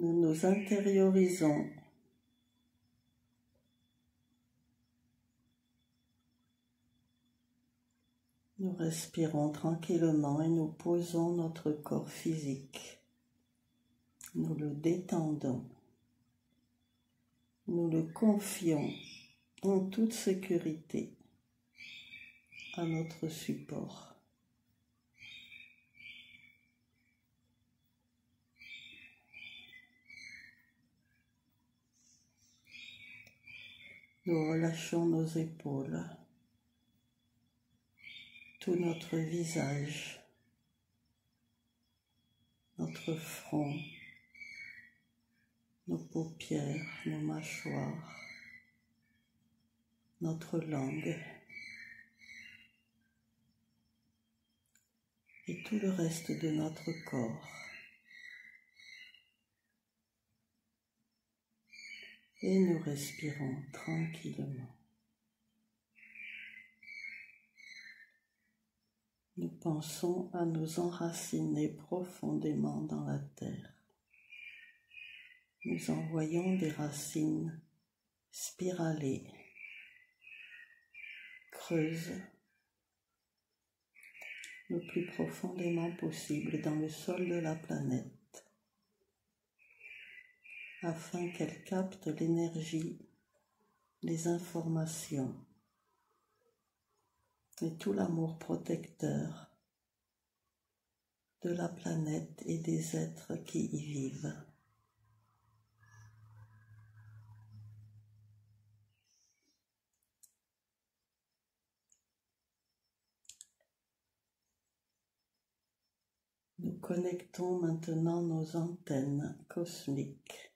Nous nous intériorisons. Nous respirons tranquillement et nous posons notre corps physique. Nous le détendons. Nous le confions en toute sécurité à notre support. Nous relâchons nos épaules, tout notre visage, notre front, nos paupières, nos mâchoires, notre langue et tout le reste de notre corps. Et nous respirons tranquillement. Nous pensons à nous enraciner profondément dans la terre. Nous envoyons des racines spiralées, creuses, le plus profondément possible dans le sol de la planète, afin qu'elle capte l'énergie, les informations et tout l'amour protecteur de la planète et des êtres qui y vivent. Nous connectons maintenant nos antennes cosmiques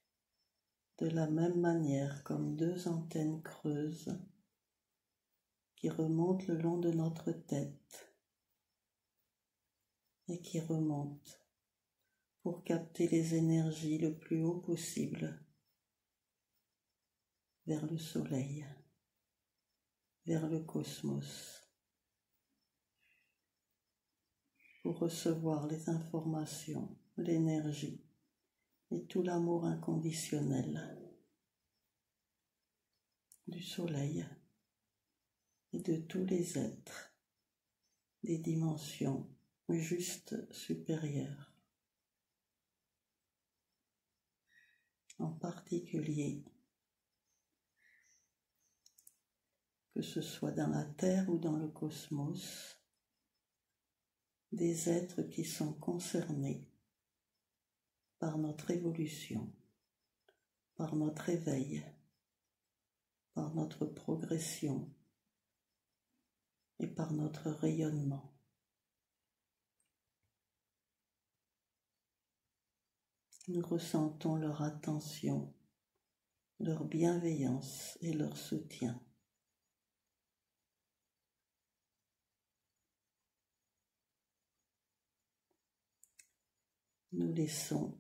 de la même manière comme deux antennes creuses qui remontent le long de notre tête et qui remontent pour capter les énergies le plus haut possible vers le soleil, vers le cosmos, pour recevoir les informations, l'énergie et tout l'amour inconditionnel du soleil et de tous les êtres des dimensions juste supérieures. En particulier, que ce soit dans la Terre ou dans le cosmos, des êtres qui sont concernés par notre évolution, par notre éveil, par notre progression et par notre rayonnement. Nous ressentons leur attention, leur bienveillance et leur soutien. Nous laissons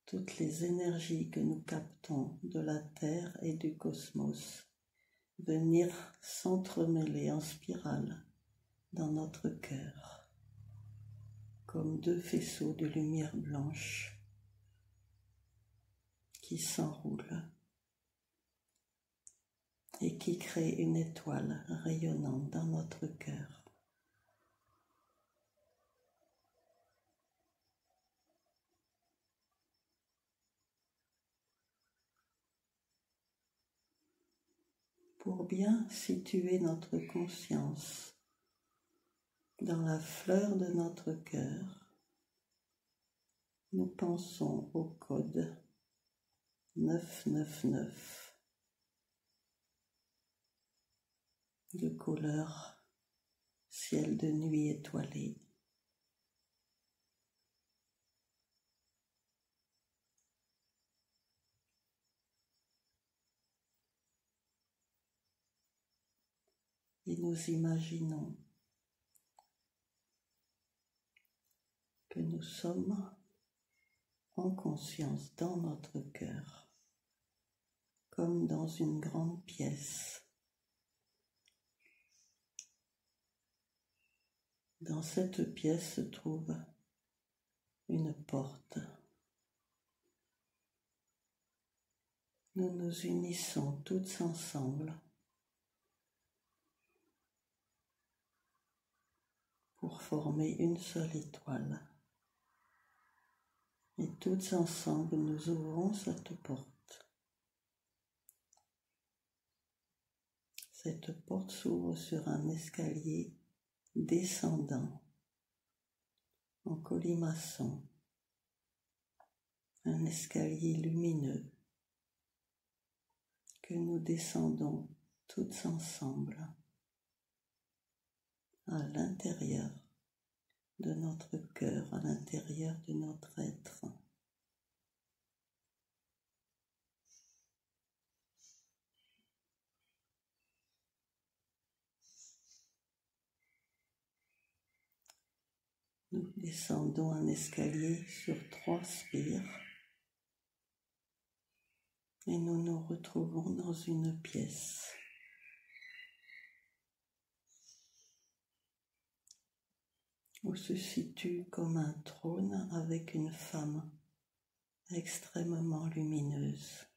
toutes les énergies que nous captons de la Terre et du cosmos venir s'entremêler en spirale dans notre cœur, comme deux faisceaux de lumière blanche qui s'enroulent et qui créent une étoile rayonnante dans notre cœur. Pour bien situer notre conscience dans la fleur de notre cœur, nous pensons au code 999 de couleur ciel de nuit étoilé. Et nous imaginons que nous sommes en conscience dans notre cœur, comme dans une grande pièce. Dans cette pièce se trouve une porte nous nous unissons toutes ensemble pour former une seule étoile. Et toutes ensemble, nous ouvrons cette porte. Cette porte s'ouvre sur un escalier descendant en colimaçon, un escalier lumineux que nous descendons toutes ensemble à l'intérieur de notre cœur, à l'intérieur de notre être. Nous descendons un escalier sur 3 spires et nous nous retrouvons dans une pièce. Où se situe comme un trône avec une femme extrêmement lumineuse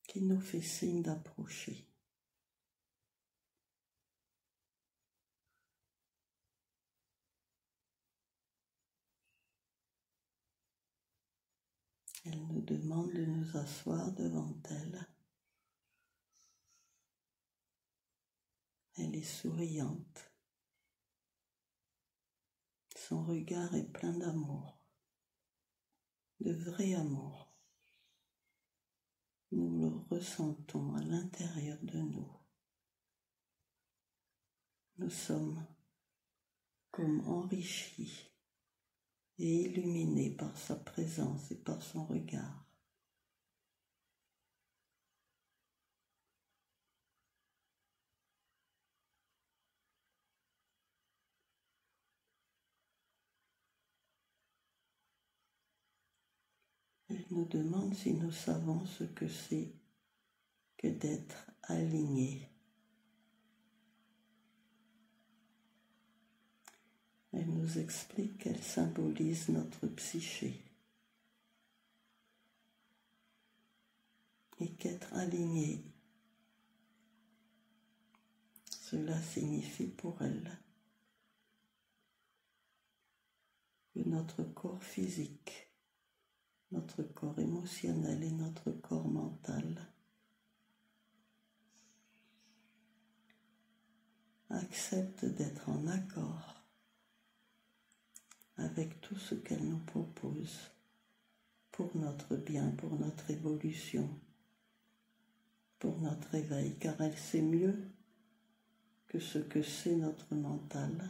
qui nous fait signe d'approcher. Elle nous demande de nous asseoir devant elle. Elle est souriante. Son regard est plein d'amour, de vrai amour. Nous le ressentons à l'intérieur de nous. Nous sommes comme enrichis et illuminés par sa présence et par son regard. Elle nous demande si nous savons ce que c'est que d'être alignés. Elle nous explique qu'elle symbolise notre psyché et qu'être aligné, cela signifie pour elle que notre corps physique, notre corps émotionnel et notre corps mental acceptent d'être en accord avec tout ce qu'elle nous propose pour notre bien, pour notre évolution, pour notre éveil, car elle sait mieux que ce que c'est notre mental,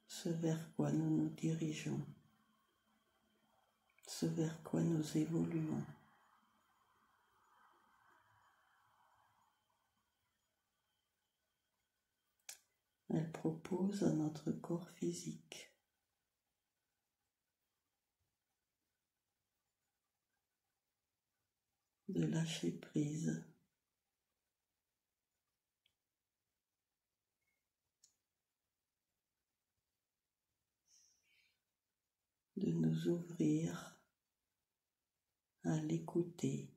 ce vers quoi nous nous dirigeons, ce vers quoi nous évoluons. Elle propose à notre corps physique de lâcher prise, de nous ouvrir à l'écouter,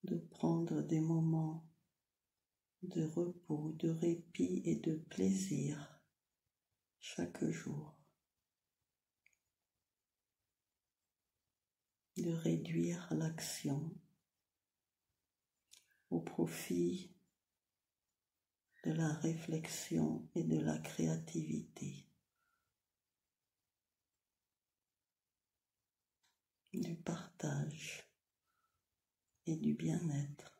de prendre des moments de repos, de répit et de plaisir chaque jour, de réduire l'action au profit de la réflexion et de la créativité, du partage et du bien-être.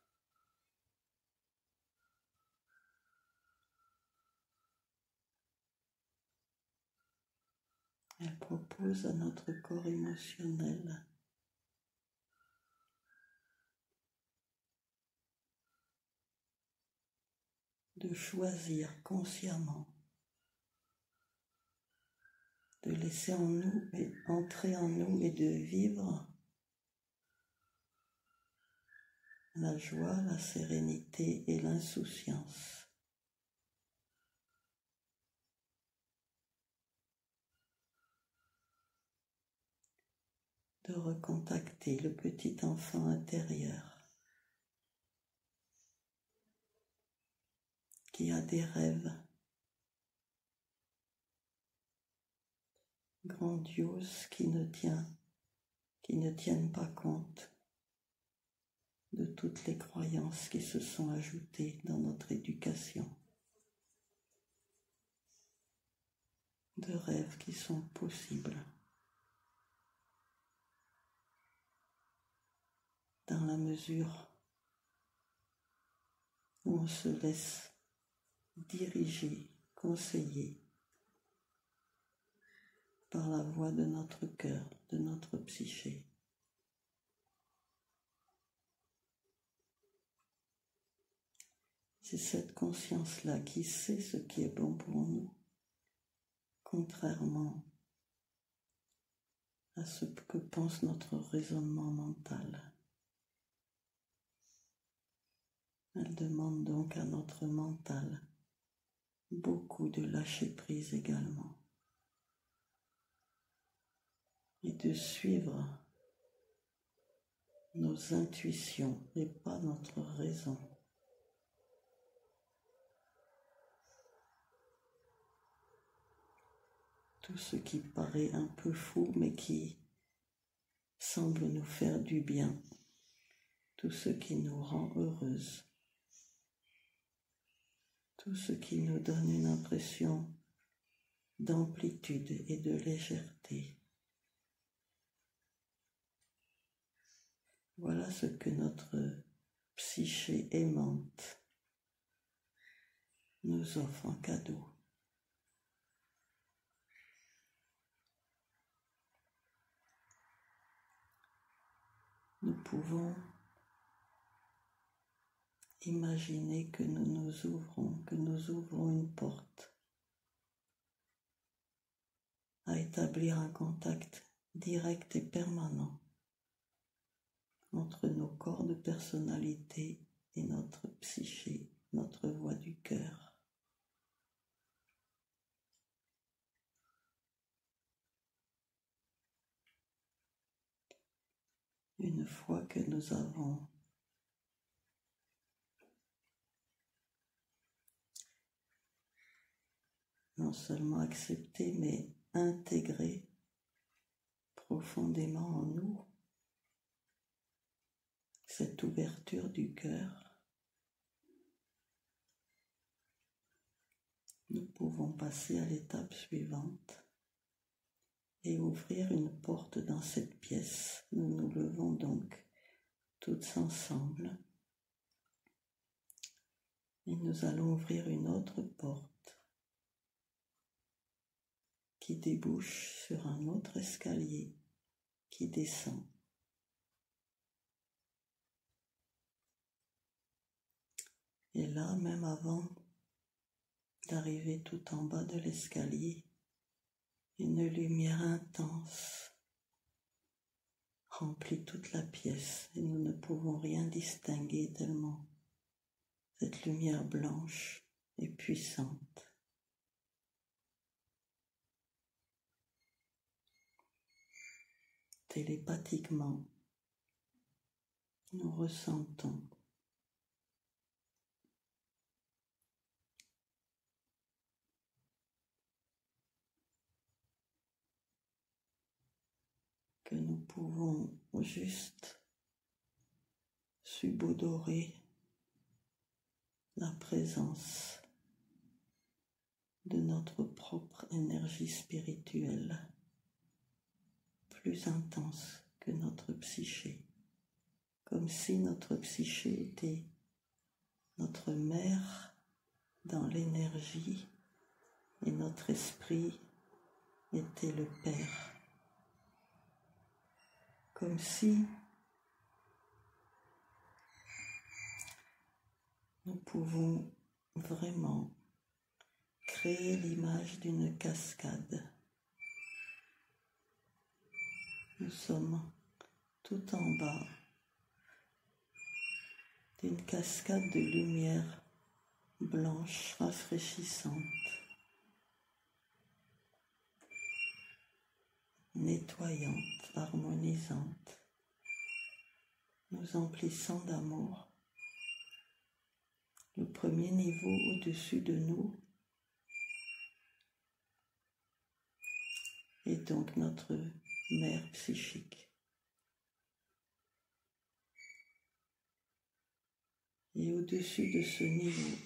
Elle propose à notre corps émotionnel de choisir consciemment, de laisser en nous et entrer en nous et de vivre la joie, la sérénité et l'insouciance. de recontacter le petit enfant intérieur qui a des rêves grandioses qui ne tiennent pas compte de toutes les croyances qui se sont ajoutées dans notre éducation, de rêves qui sont possibles dans la mesure où on se laisse diriger, conseiller par la voix de notre cœur, de notre psyché. C'est cette conscience-là qui sait ce qui est bon pour nous, contrairement à ce que pense notre raisonnement mental. Elle demande donc à notre mental beaucoup de lâcher prise également et de suivre nos intuitions et pas notre raison. Tout ce qui paraît un peu fou mais qui semble nous faire du bien, tout ce qui nous rend heureuses, tout ce qui nous donne une impression d'amplitude et de légèreté. Voilà ce que notre psyché aimante nous offre en cadeau. Nous pouvons imaginer que nous ouvrons une porte à établir un contact direct et permanent entre nos corps de personnalité et notre psyché, notre voix du cœur. Une fois que nous avons non seulement accepté, mais intégré profondément en nous cette ouverture du cœur, nous pouvons passer à l'étape suivante et ouvrir une porte dans cette pièce. Nous nous levons donc toutes ensemble et nous allons ouvrir une autre porte qui débouche sur un autre escalier qui descend. Et là, même avant d'arriver tout en bas de l'escalier, une lumière intense remplit toute la pièce et nous ne pouvons rien distinguer tellement cette lumière blanche est puissante. Télépathiquement, nous ressentons que nous pouvons juste subodorer la présence de notre propre énergie spirituelle, plus intense que notre psyché, comme si notre psyché était notre mère dans l'énergie et notre esprit était le père. Comme si nous pouvons vraiment créer l'image d'une cascade. Nous sommes tout en bas d'une cascade de lumière blanche rafraîchissante. nettoyante, harmonisante, nous emplissant d'amour. Le premier niveau au-dessus de nous est donc notre mère psychique. Et au-dessus de ce niveau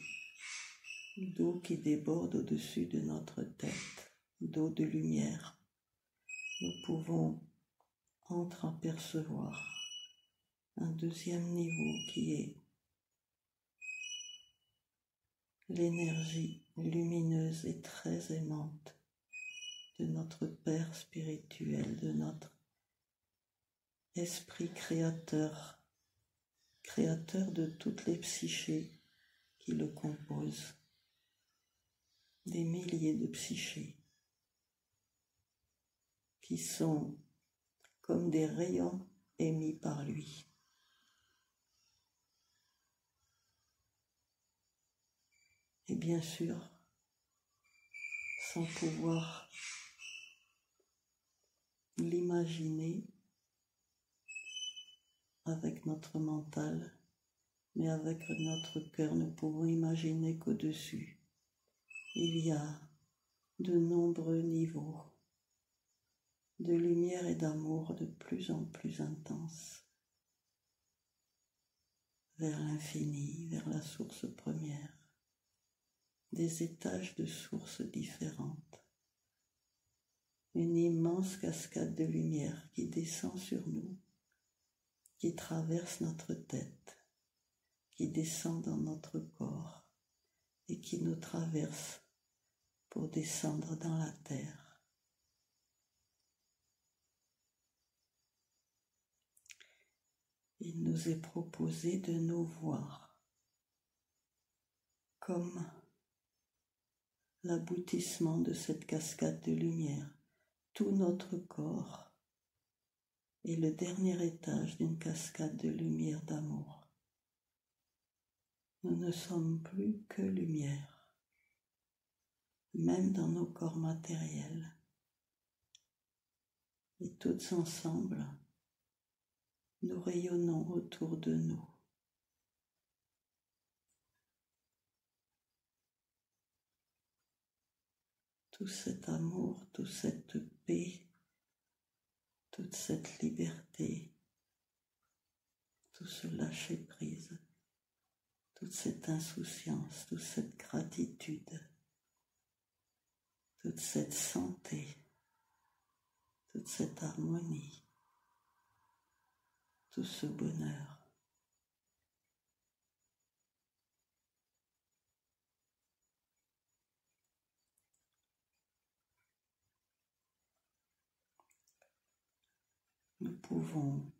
d'eau qui déborde au-dessus de notre tête, d'eau de lumière, nous pouvons entreapercevoir un deuxième niveau qui est l'énergie lumineuse et très aimante de notre Père spirituel, de notre esprit créateur, créateur de toutes les psychés qui le composent, des milliers de psychés qui sont comme des rayons émis par lui. Et bien sûr, sans pouvoir l'imaginer avec notre mental, mais avec notre cœur, nous pouvons imaginer qu'au-dessus, il y a de nombreux niveaux de lumière et d'amour de plus en plus intenses vers l'infini, vers la source première, des étages de sources différentes, une immense cascade de lumière qui descend sur nous, qui traverse notre tête, qui descend dans notre corps et qui nous traverse pour descendre dans la terre. Il nous est proposé de nous voir comme l'aboutissement de cette cascade de lumière. Tout notre corps est le dernier étage d'une cascade de lumière d'amour. Nous ne sommes plus que lumière, même dans nos corps matériels. Et toutes ensemble, nous rayonnons autour de nous. Tout cet amour, toute cette paix, toute cette liberté, tout ce lâcher-prise, toute cette insouciance, toute cette gratitude, toute cette santé, toute cette harmonie, tout ce bonheur. Nous pouvons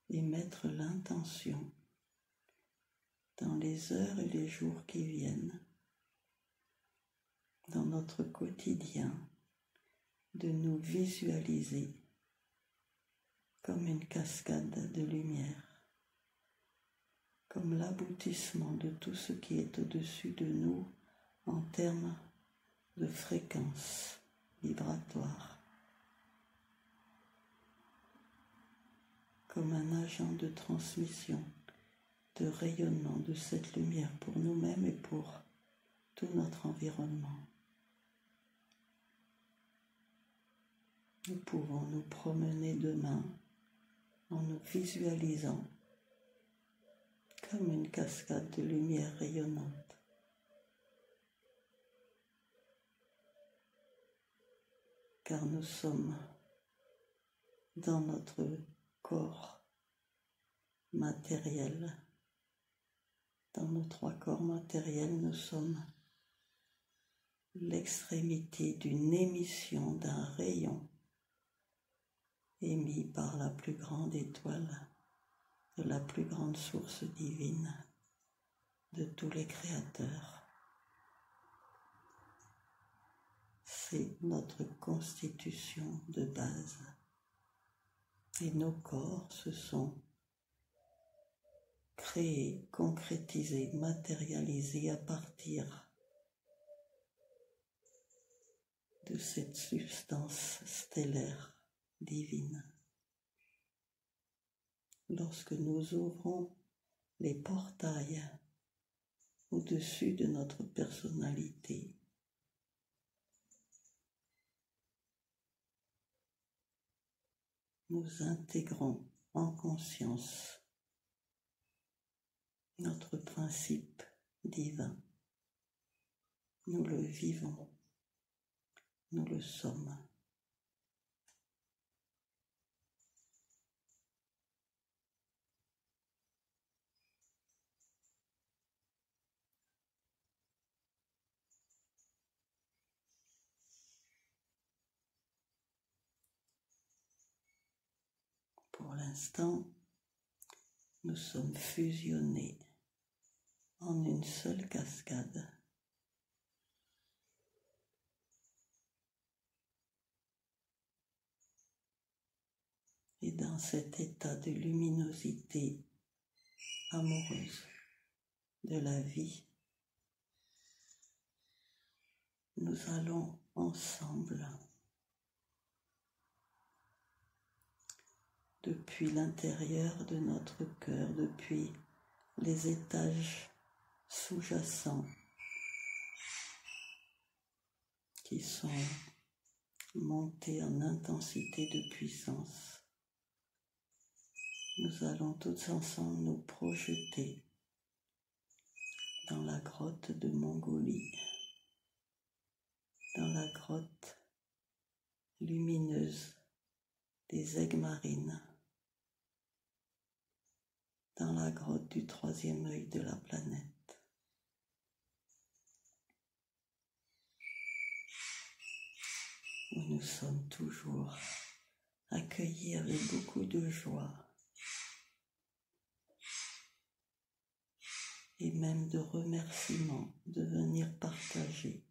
émettre l'intention dans les heures et les jours qui viennent, dans notre quotidien, de nous visualiser comme une cascade de lumière, comme l'aboutissement de tout ce qui est au-dessus de nous en termes de fréquence vibratoire, comme un agent de transmission, de rayonnement de cette lumière pour nous-mêmes et pour tout notre environnement. Nous pouvons nous promener demain en nous visualisant comme une cascade de lumière rayonnante. Car nous sommes dans notre corps matériel. Dans nos trois corps matériels, nous sommes l'extrémité d'une émission d'un rayon émis par la plus grande étoile de la plus grande source divine de tous les créateurs. C'est notre constitution de base. Et nos corps se sont créés, concrétisés, matérialisés à partir de cette substance stellaire divine. Lorsque nous ouvrons les portails au-dessus de notre personnalité, nous intégrons en conscience notre principe divin. Nous le vivons, nous le sommes. Pour l'instant, nous sommes fusionnés en une seule cascade. Et dans cet état de luminosité amoureuse de la vie, nous allons ensemble, depuis l'intérieur de notre cœur, depuis les étages sous-jacents qui sont montés en intensité de puissance, nous allons tous ensemble nous projeter dans la grotte de Mongolie, dans la grotte lumineuse des aigues marines, dans la grotte du troisième œil de la planète. Où nous sommes toujours accueillis avec beaucoup de joie et même de remerciements de venir partager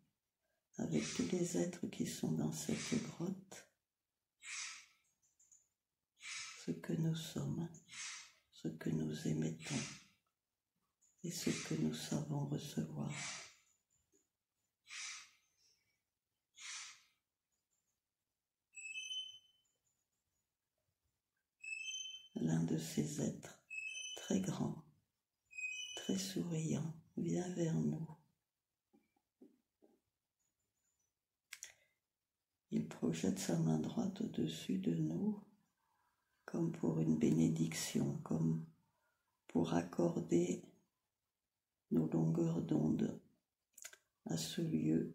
avec tous les êtres qui sont dans cette grotte ce que nous sommes, ce que nous émettons et ce que nous savons recevoir. L'un de ces êtres très grands, très souriant, vient vers nous. Il projette sa main droite au-dessus de nous, comme pour une bénédiction, comme pour accorder nos longueurs d'onde à ce lieu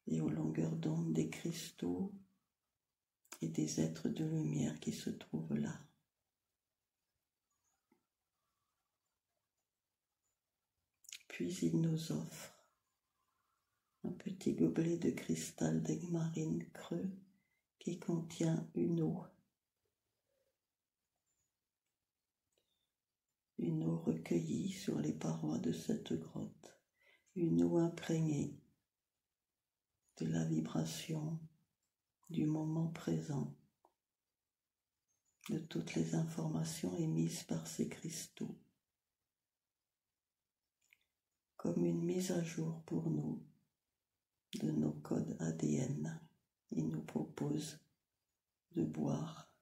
et aux longueurs d'onde des cristaux et des êtres de lumière qui se trouvent là. Puis il nous offre un petit gobelet de cristal d'aigue marine creux qui contient une eau recueillie sur les parois de cette grotte, une eau imprégnée de la vibration du moment présent, de toutes les informations émises par ces cristaux, comme une mise à jour pour nous de nos codes ADN. Il nous propose de boire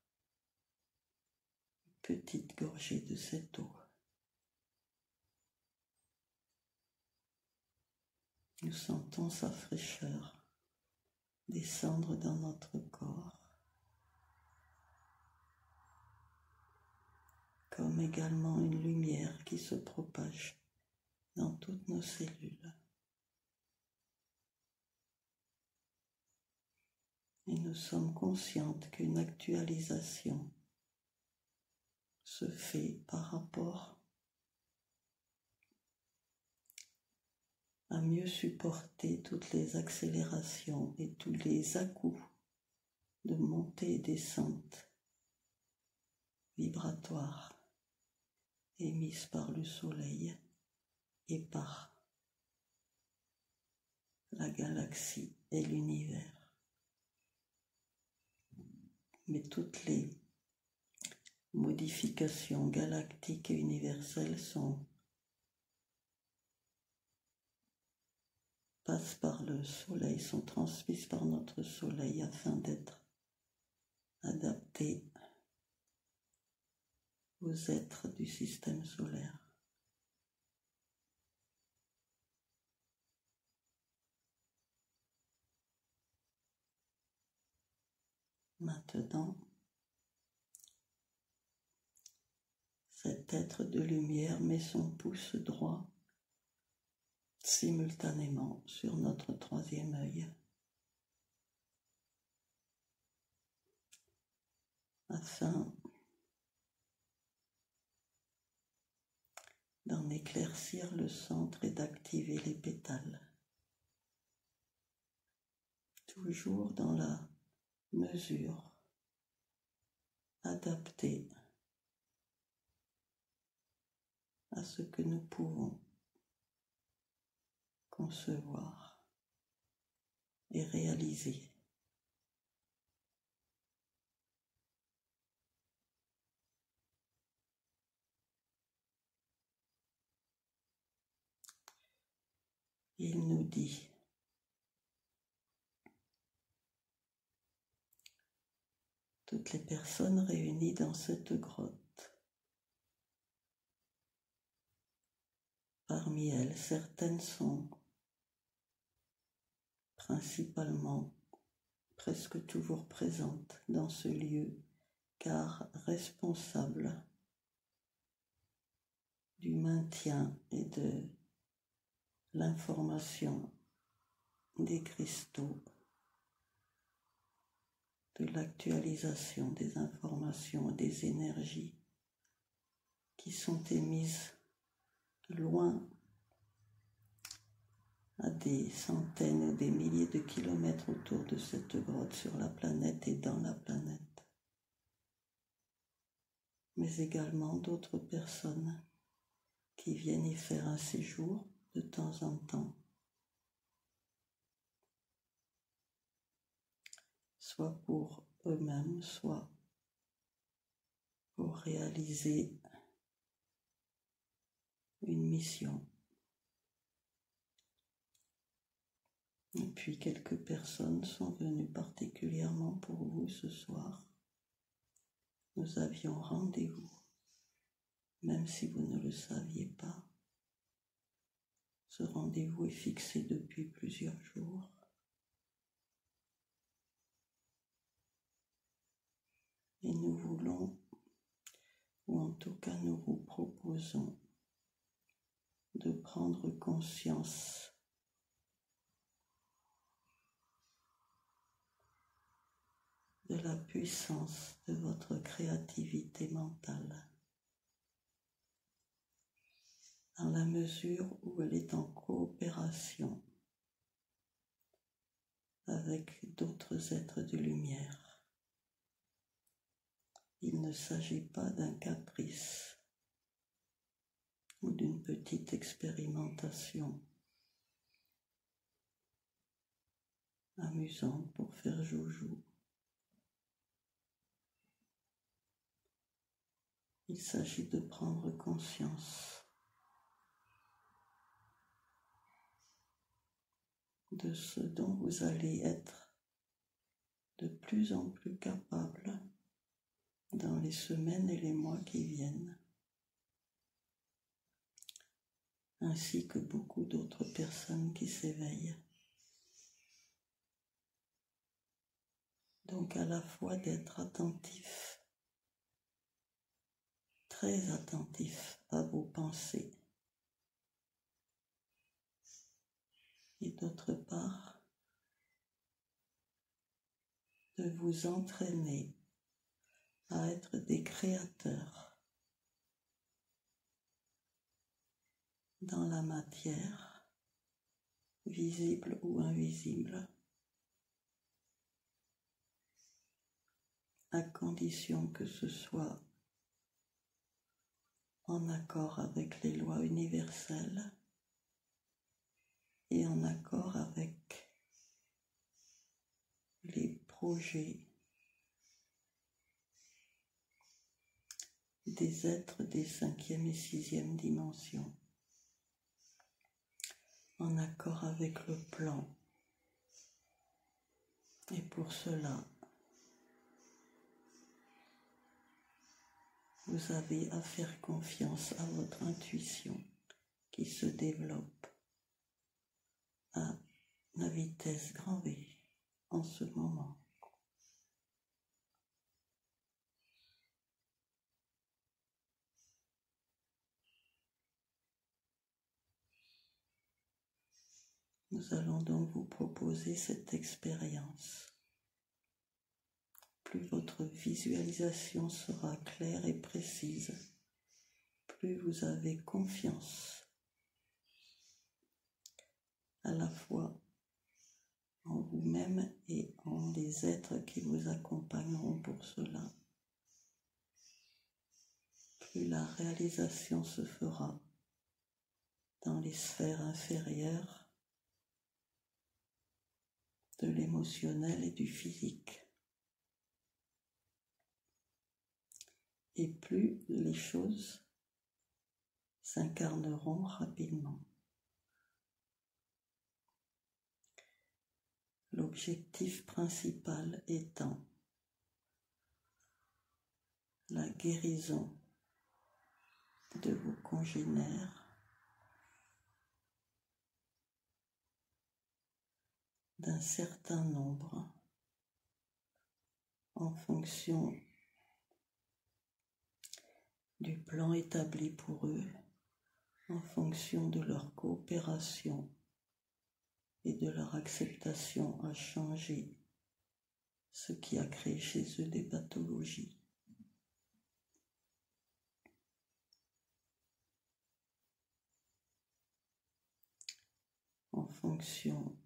une petite gorgée de cette eau. Nous sentons sa fraîcheur descendre dans notre corps, comme également une lumière qui se propage dans toutes nos cellules. Et nous sommes conscientes qu'une actualisation se fait par rapport à mieux supporter toutes les accélérations et tous les à-coups de montée et descente vibratoire émise par le soleil et par la galaxie et l'univers. Mais toutes les modifications galactiques et universelles sont passent par le soleil, sont transmises par notre soleil afin d'être adaptées aux êtres du système solaire. Maintenant, cet être de lumière met son pouce droit simultanément sur notre troisième œil, afin d'en éclaircir le centre et d'activer les pétales, toujours dans la mesure adaptée à ce que nous pouvons concevoir et réaliser. Il nous dit: toutes les personnes réunies dans cette grotte, parmi elles, certaines sont principalement presque toujours présentes dans ce lieu, car responsables du maintien et de l'information des cristaux, de l'actualisation des informations et des énergies qui sont émises loin, à des centaines ou des milliers de kilomètres autour de cette grotte, sur la planète et dans la planète, mais également d'autres personnes qui viennent y faire un séjour de temps en temps, soit pour eux-mêmes, soit pour réaliser une mission. Et puis quelques personnes sont venues particulièrement pour vous ce soir. Nous avions rendez-vous, même si vous ne le saviez pas. Ce rendez-vous est fixé depuis plusieurs jours. Et nous voulons, ou en tout cas nous vous proposons, de prendre conscience de la puissance de votre créativité mentale, dans la mesure où elle est en coopération avec d'autres êtres de lumière. Il ne s'agit pas d'un caprice ou d'une petite expérimentation amusante pour faire joujou. Il s'agit de prendre conscience de ce dont vous allez être de plus en plus capable dans les semaines et les mois qui viennent, ainsi que beaucoup d'autres personnes qui s'éveillent. Donc à la fois d'être attentif, très attentif à vos pensées, et d'autre part, de vous entraîner à être des créateurs dans la matière, visible ou invisible, à condition que ce soit en accord avec les lois universelles et en accord avec les projets des êtres des 5e et 6e dimensions. en accord avec le plan. Et pour cela, vous avez à faire confiance à votre intuition qui se développe à la vitesse grand V en ce moment. Nous allons donc vous proposer cette expérience. Plus votre visualisation sera claire et précise, plus vous avez confiance à la fois en vous-même et en les êtres qui vous accompagneront pour cela. Plus la réalisation se fera dans les sphères inférieures de l'émotionnel et du physique. Et plus les choses s'incarneront rapidement. L'objectif principal étant la guérison de vos congénères, d'un certain nombre en fonction du plan établi pour eux, en fonction de leur coopération et de leur acceptation à changer ce qui a créé chez eux des pathologies. En fonction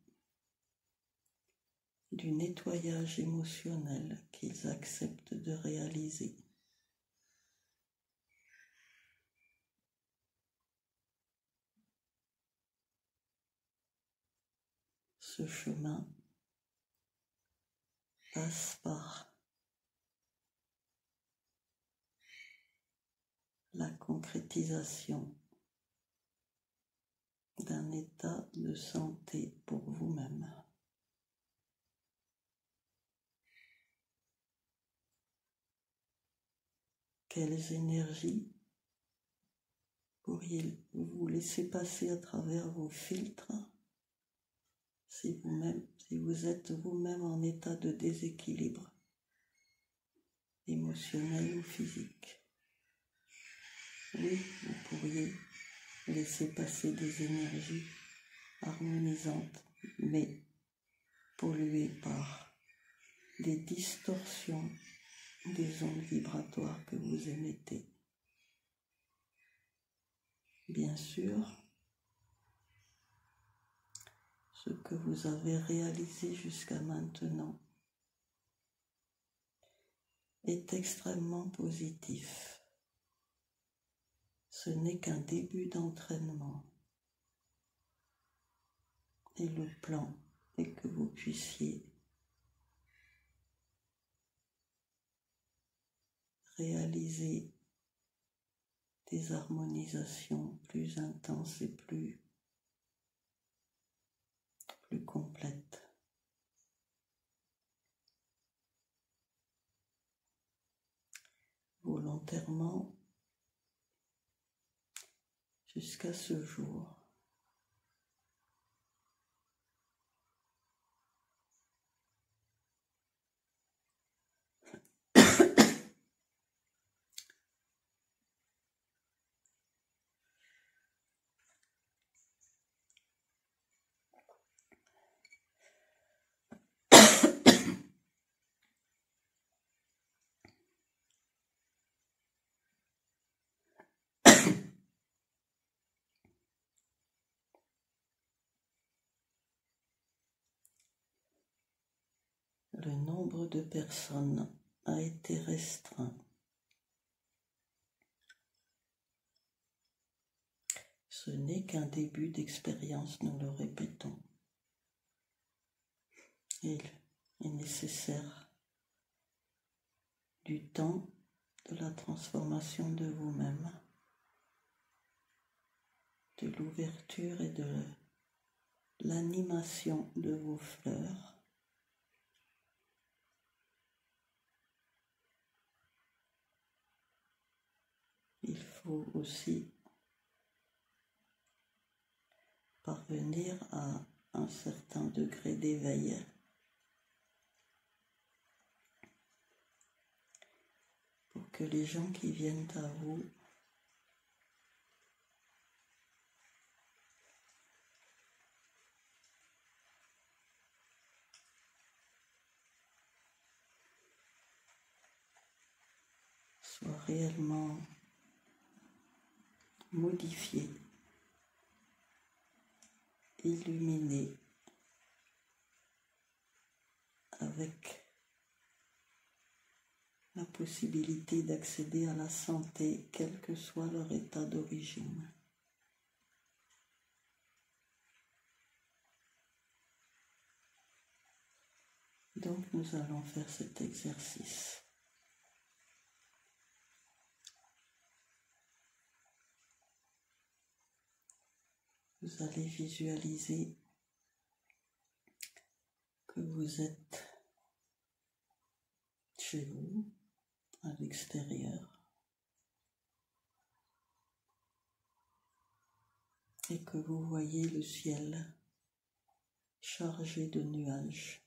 du nettoyage émotionnel qu'ils acceptent de réaliser. Ce chemin passe par la concrétisation d'un état de santé pour vous-même. Quelles énergies pourriez-vous laisser passer à travers vos filtres si vous êtes vous-même en état de déséquilibre émotionnel ou physique? Oui, vous pourriez laisser passer des énergies harmonisantes, mais polluées par des distorsions des ondes vibratoires que vous émettez. Bien sûr, ce que vous avez réalisé jusqu'à maintenant est extrêmement positif. Ce n'est qu'un début d'entraînement. Et le plan est que vous puissiez réaliser des harmonisations plus intenses et plus complètes. Volontairement, jusqu'à ce jour, le nombre de personnes a été restreint. Ce n'est qu'un début d'expérience, nous le répétons. Il est nécessaire du temps de la transformation de vous-même, de l'ouverture et de l'animation de vos fleurs. Il faut aussi parvenir à un certain degré d'éveil pour que les gens qui viennent à vous soient réellement modifiés, illuminés, avec la possibilité d'accéder à la santé, quel que soit leur état d'origine. Donc nous allons faire cet exercice. Vous allez visualiser que vous êtes chez vous, à l'extérieur, et que vous voyez le ciel chargé de nuages,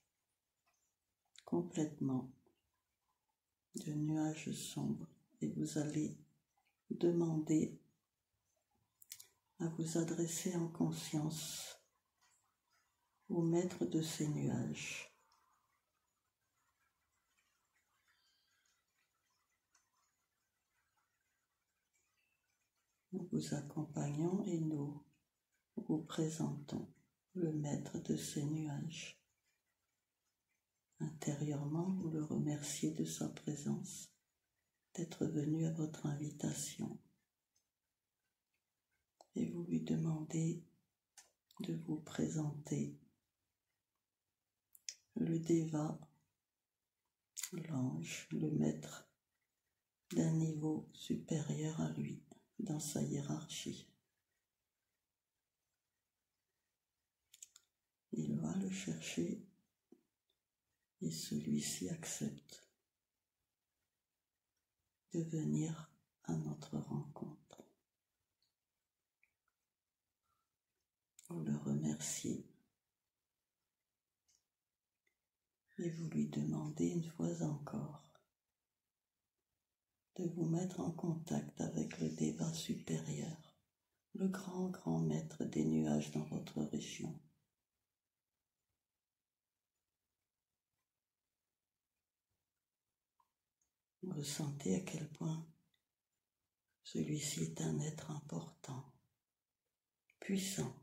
complètement de nuages sombres, et vous allez demander à vous adresser en conscience au maître de ces nuages. Nous vous accompagnons et nous vous présentons le maître de ces nuages. Intérieurement, vous le remerciez de sa présence, d'être venu à votre invitation. Et vous lui demandez de vous présenter le Déva, l'ange, le maître d'un niveau supérieur à lui dans sa hiérarchie. Il va le chercher et celui-ci accepte de venir à notre rencontre. Vous le remerciez et vous lui demandez une fois encore de vous mettre en contact avec le Déva supérieur, le grand maître des nuages dans votre région. Vous ressentez à quel point celui-ci est un être important, puissant,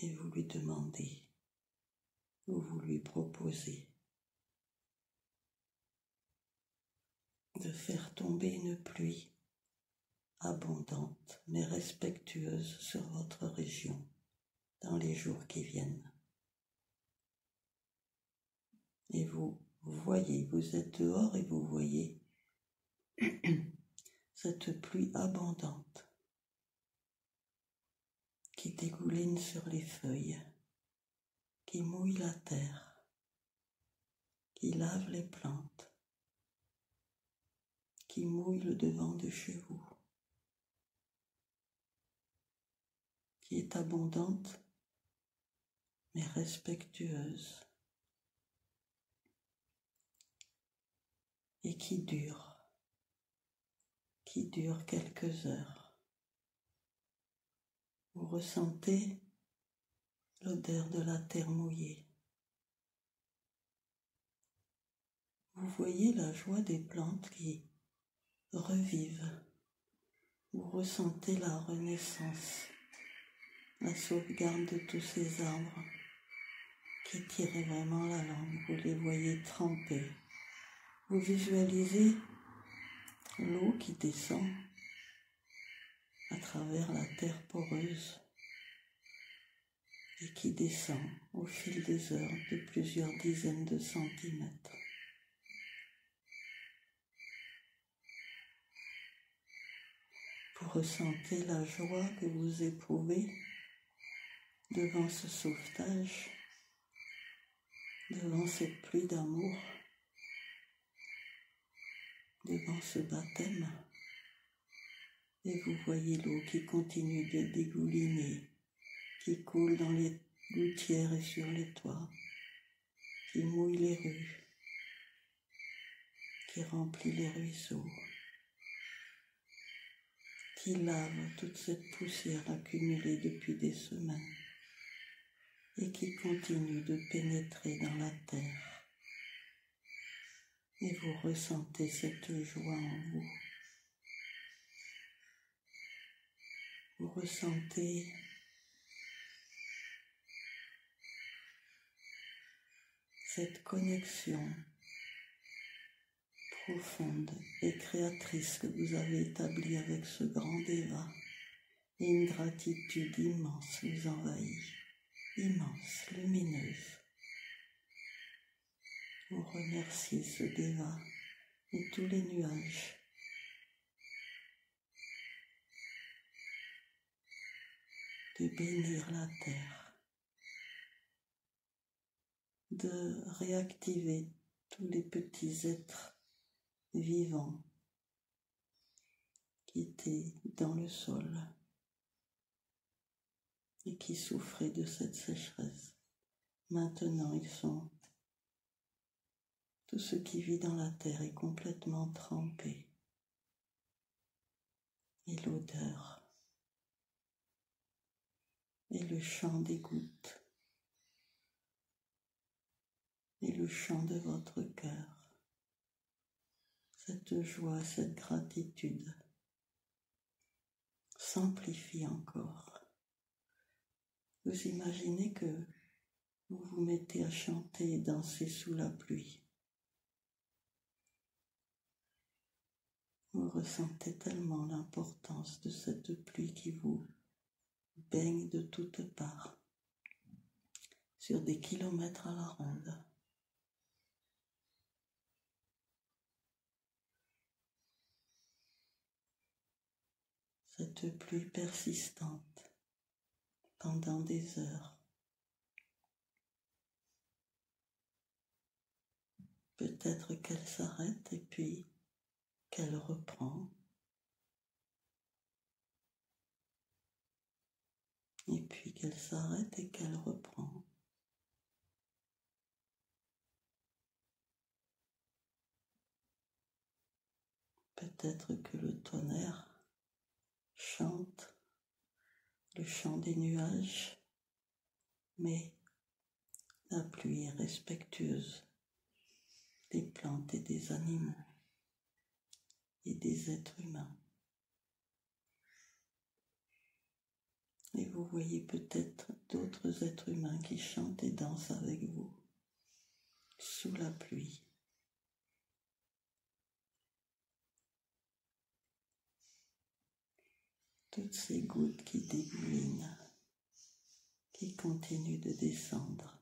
et vous lui demandez, ou vous lui proposez de faire tomber une pluie abondante mais respectueuse sur votre région dans les jours qui viennent. Et vous voyez, vous êtes dehors et vous voyez cette pluie abondante qui dégouline sur les feuilles, qui mouille la terre, qui lave les plantes, qui mouille le devant de chez vous, qui est abondante mais respectueuse et qui dure quelques heures. Vous ressentez l'odeur de la terre mouillée. Vous voyez la joie des plantes qui revivent. Vous ressentez la renaissance, la sauvegarde de tous ces arbres qui tiraient vraiment la langue. Vous les voyez tremper. Vous visualisez l'eau qui descend à travers la terre poreuse et qui descend au fil des heures de plusieurs dizaines de centimètres. Vous ressentez la joie que vous éprouvez devant ce sauvetage, devant cette pluie d'amour, devant ce baptême. Et vous voyez l'eau qui continue de dégouliner, qui coule dans les gouttières et sur les toits, qui mouille les rues, qui remplit les ruisseaux, qui lave toute cette poussière accumulée depuis des semaines et qui continue de pénétrer dans la terre. Et vous ressentez cette joie en vous. Vous ressentez cette connexion profonde et créatrice que vous avez établie avec ce grand Déva, et une gratitude immense vous envahit, immense, lumineuse. Vous remerciez ce Déva et tous les nuages de bénir la terre, de réactiver tous les petits êtres vivants qui étaient dans le sol et qui souffraient de cette sécheresse. Maintenant, ils sont... Tout ce qui vit dans la terre est complètement trempé. Et l'odeur et le chant des gouttes et le chant de votre cœur, cette joie, cette gratitude s'amplifie encore. Vous imaginez que vous vous mettez à chanter et danser sous la pluie. Vous ressentez tellement l'importance de cette pluie qui vous baigne de toutes parts, sur des kilomètres à la ronde. Cette pluie persistante pendant des heures. Peut-être qu'elle s'arrête et puis qu'elle reprend. Et puis qu'elle s'arrête et qu'elle reprend. Peut-être que le tonnerre chante le chant des nuages, mais la pluie est respectueuse des plantes et des animaux et des êtres humains. Et vous voyez peut-être d'autres êtres humains qui chantent et dansent avec vous, sous la pluie. Toutes ces gouttes qui dégoulinent, qui continuent de descendre.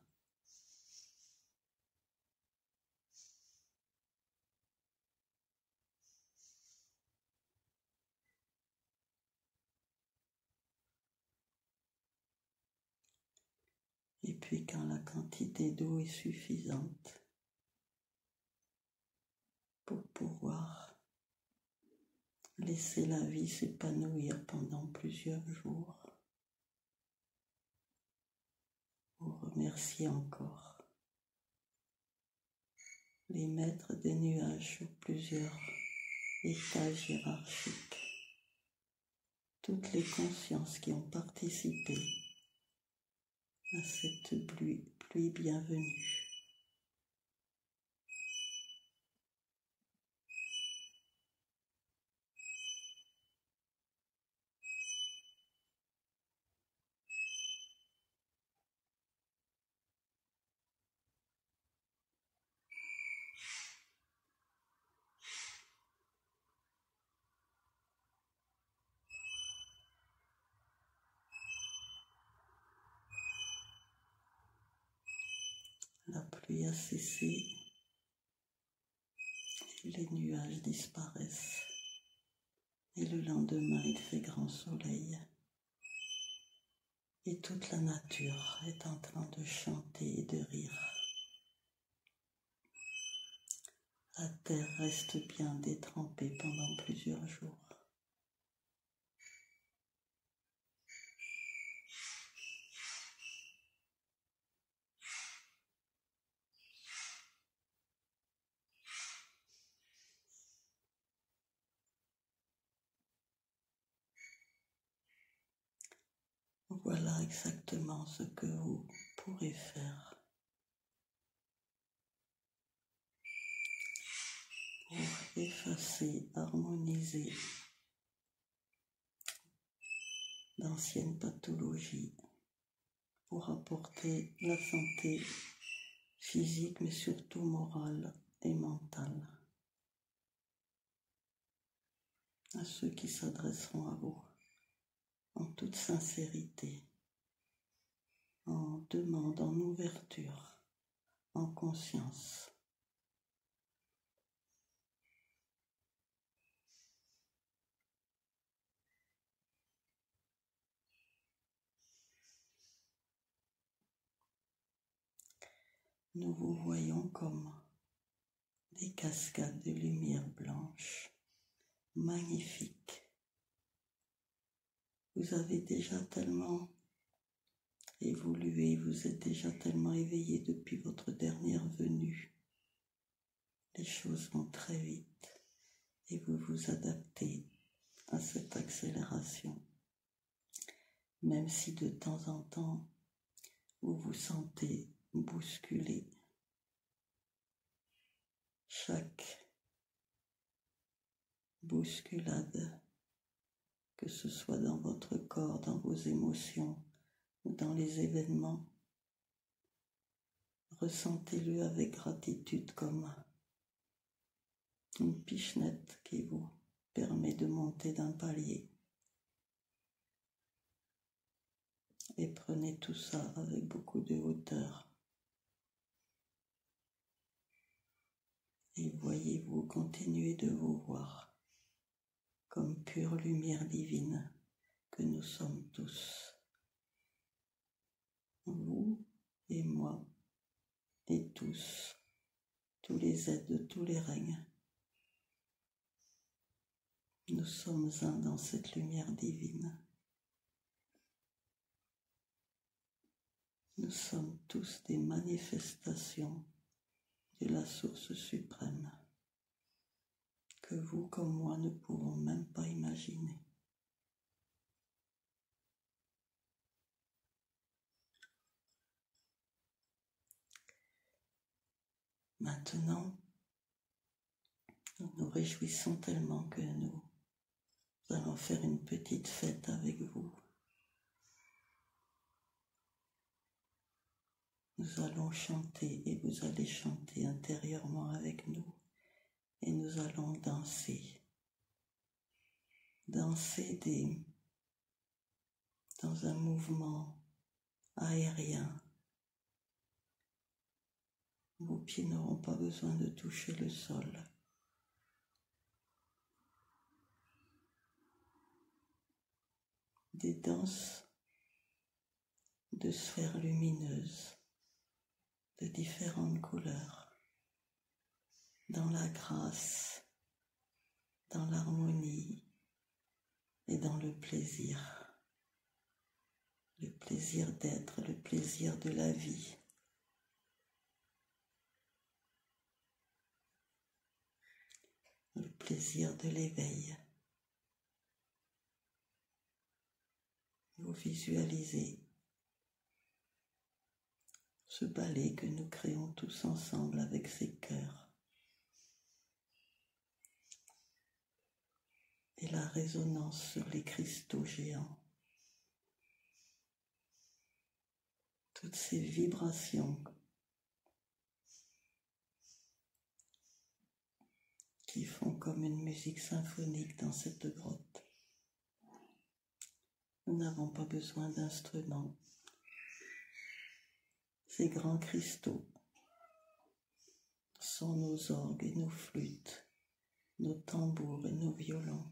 Et puis quand la quantité d'eau est suffisante pour pouvoir laisser la vie s'épanouir pendant plusieurs jours, vous remerciez encore les maîtres des nuages sur plusieurs étages hiérarchiques, toutes les consciences qui ont participé à cette pluie bienvenue. La pluie a cessé et les nuages disparaissent Et le lendemain, il fait grand soleil. Et toute la nature est en train de chanter et de rire. La terre reste bien détrempée pendant plusieurs jours. Voilà exactement ce que vous pourrez faire pour effacer, harmoniser d'anciennes pathologies, pour apporter la santé physique mais surtout morale et mentale à ceux qui s'adresseront à vous en toute sincérité, en demande, en ouverture, en conscience. Nous vous voyons comme des cascades de lumière blanche, magnifiques. Vous avez déjà tellement évolué, vous êtes déjà tellement éveillé depuis votre dernière venue. Les choses vont très vite et vous vous adaptez à cette accélération. Même si de temps en temps, vous vous sentez bousculé. Chaque bousculade, que ce soit dans votre corps, dans vos émotions ou dans les événements, ressentez-le avec gratitude comme une pichenette qui vous permet de monter d'un palier. Et prenez tout ça avec beaucoup de hauteur. Et voyez-vous continuer de vous voir comme pure lumière divine que nous sommes tous. Vous et moi et tous les êtres de tous les règnes. Nous sommes un dans cette lumière divine. Nous sommes tous des manifestations de la source suprême que vous comme moi ne pouvons même pas imaginer. Maintenant, nous nous réjouissons tellement que nous allons faire une petite fête avec vous. Nous allons chanter et vous allez chanter intérieurement avec nous et nous allons danser. Danser dans un mouvement aérien. Vos pieds n'auront pas besoin de toucher le sol. Des danses de sphères lumineuses de différentes couleurs, dans la grâce, dans l'harmonie et dans le plaisir d'être, le plaisir de la vie. Le plaisir de l'éveil. Vous visualisez ce ballet que nous créons tous ensemble avec ces cœurs. Et la résonance sur les cristaux géants. Toutes ces vibrations qui font comme une musique symphonique dans cette grotte. Nous n'avons pas besoin d'instruments. Ces grands cristaux sont nos orgues et nos flûtes, nos tambours et nos violons.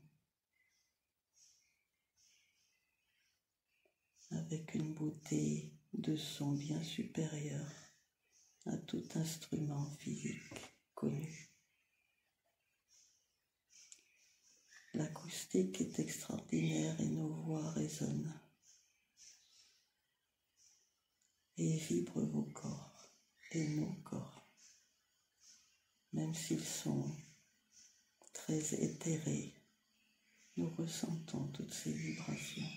avec une beauté de son bien supérieure à tout instrument physique connu. L'acoustique est extraordinaire et nos voix résonnent et vibrent vos corps et nos corps, même s'ils sont très éthérés, nous ressentons toutes ces vibrations.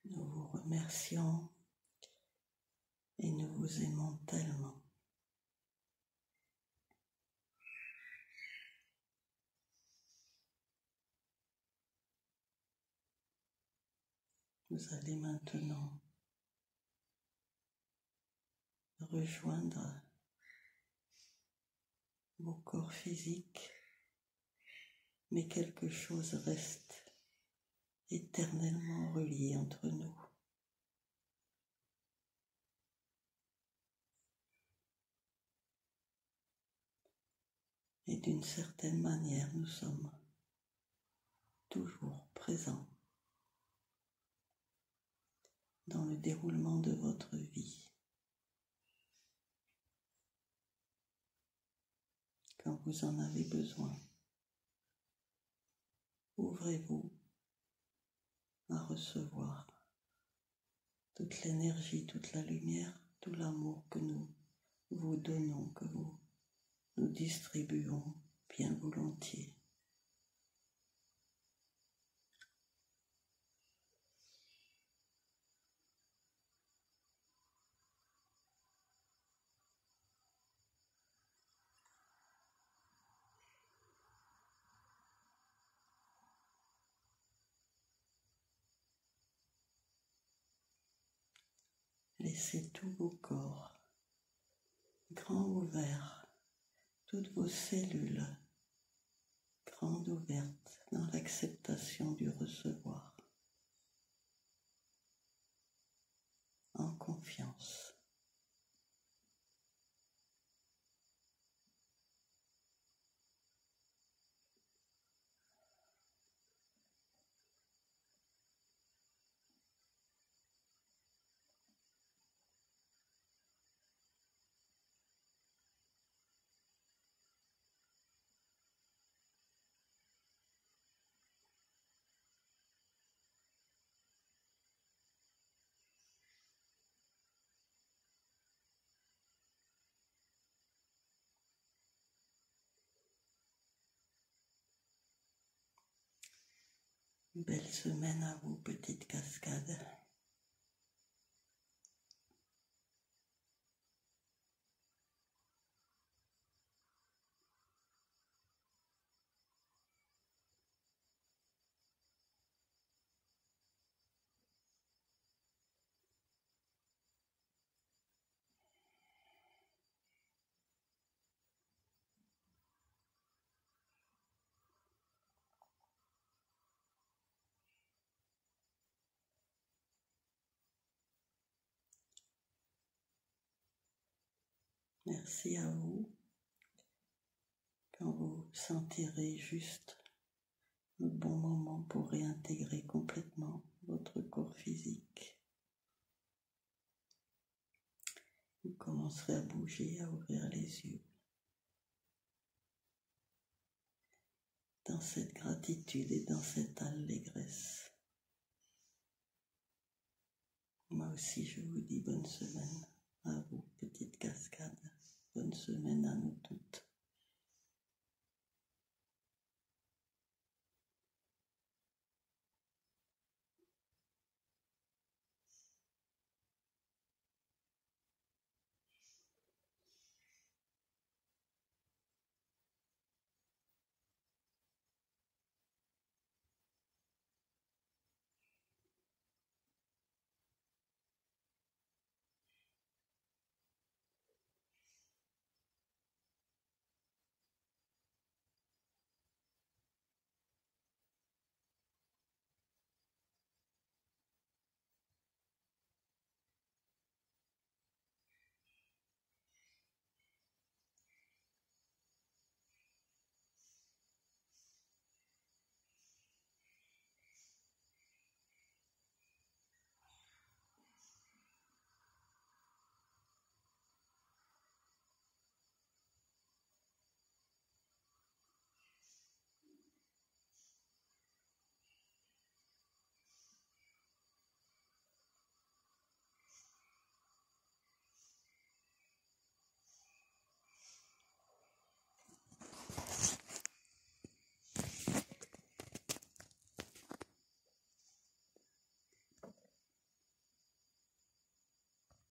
Nous vous remercions et nous vous aimons tellement. Vous allez maintenant rejoindre vos corps physiques, mais quelque chose reste éternellement relié entre nous. Et d'une certaine manière, nous sommes toujours présents dans le déroulement de votre vie. Quand vous en avez besoin, ouvrez-vous à recevoir toute l'énergie, toute la lumière, tout l'amour que nous vous donnons, que nous distribuons bien volontiers. Laissez tous vos corps grands ouverts, toutes vos cellules grandes ouvertes dans l'acceptation du recevoir, en confiance. Belle semaine à vous, petite cascade. Merci à vous. Quand vous sentirez juste le bon moment pour réintégrer complètement votre corps physique, vous commencerez à bouger, à ouvrir les yeux. Dans cette gratitude et dans cette allégresse. Moi aussi, je vous dis bonne semaine à vous, petite cascade. Bonne semaine à nous toutes.